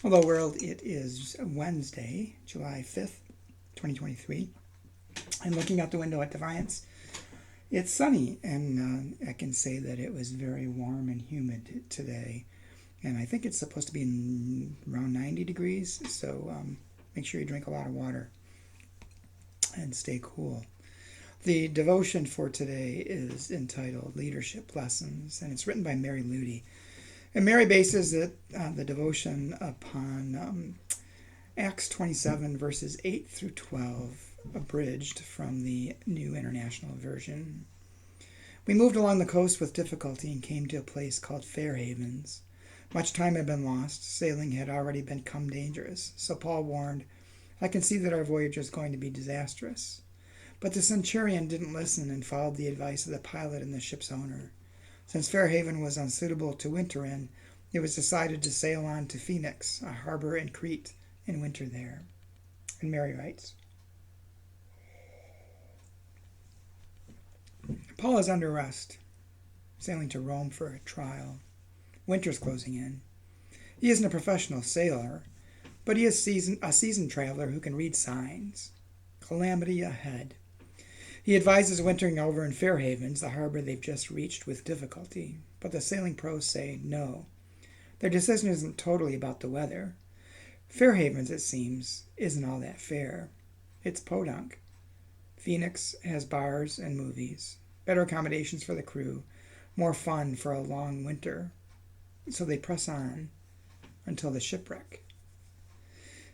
Hello, world. It is Wednesday, July 5th, 2023. I'm looking out the window at Defiance. It's sunny, and I can say that it was very warm and humid today. And I think it's supposed to be around 90 degrees, so make sure you drink a lot of water and stay cool. The devotion for today is entitled Leadership Lessons, and it's written by Mary Ludy. And Mary bases the devotion upon Acts 27, verses 8 through 12, abridged from the New International Version. We moved along the coast with difficulty and came to a place called Fair Havens. Much time had been lost. Sailing had already become dangerous. So Paul warned, I can see that our voyage is going to be disastrous. But the centurion didn't listen and followed the advice of the pilot and the ship's owner. Since Fairhaven was unsuitable to winter in, it was decided to sail on to Phoenix, a harbor in Crete, and winter there. And Mary writes, Paul is under arrest, sailing to Rome for a trial. Winter's closing in. He isn't a professional sailor, but he is a seasoned traveler who can read signs. Calamity ahead. He advises wintering over in Fair Havens, the harbor they've just reached with difficulty, but the sailing pros say no. Their decision isn't totally about the weather. Fair Havens, it seems, isn't all that fair. It's podunk. Phoenix has bars and movies, better accommodations for the crew, more fun for a long winter. So they press on until the shipwreck.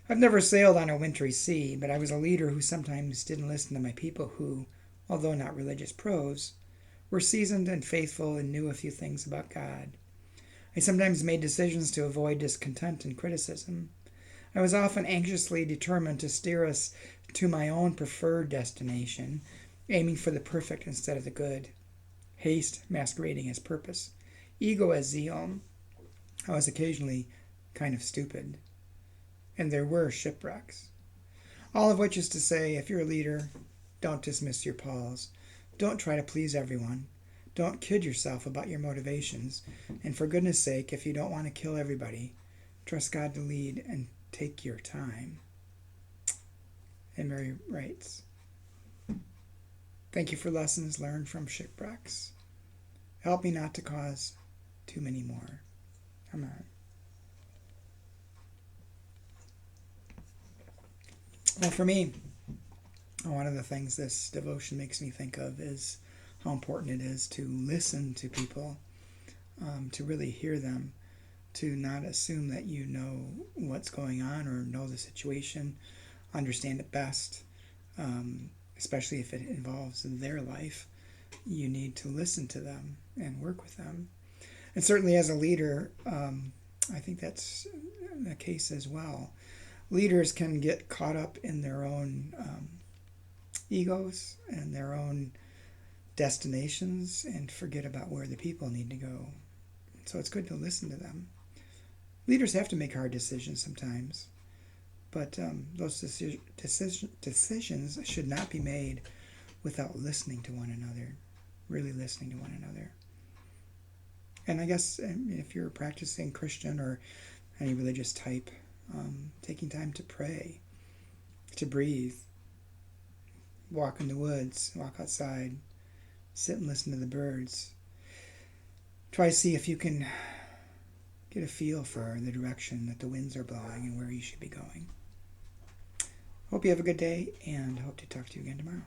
I've never sailed on a wintry sea, but I was a leader who sometimes didn't listen to my people who, although not religious pros, were seasoned and faithful and knew a few things about God. I sometimes made decisions to avoid discontent and criticism. I was often anxiously determined to steer us to my own preferred destination, aiming for the perfect instead of the good. Haste masquerading as purpose. Ego as zeal. I was occasionally kind of stupid. And there were shipwrecks. All of which is to say, if you're a leader, don't dismiss your Pauls. Don't try to please everyone. Don't kid yourself about your motivations. And for goodness sake, if you don't want to kill everybody, trust God to lead and take your time. And Mary writes, thank you for lessons learned from shipwrecks. Help me not to cause too many more. Amen. Well, for me, one of the things this devotion makes me think of is how important it is to listen to people, to really hear them, to not assume that you know what's going on or know the situation, understand it best, especially if it involves their life. You need to listen to them and work with them. And certainly as a leader, I think that's the case as well. Leaders can get caught up in their own egos and their own destinations and forget about where the people need to go. So it's good to listen to them. Leaders have to make hard decisions sometimes, but those decisions should not be made without listening to one another, really listening to one another. And I guess if you're a practicing Christian or any religious type, taking time to pray, to breathe, walk in the woods, walk outside, sit and listen to the birds. Try to see if you can get a feel for the direction that the winds are blowing and where you should be going. Hope you have a good day, and hope to talk to you again tomorrow.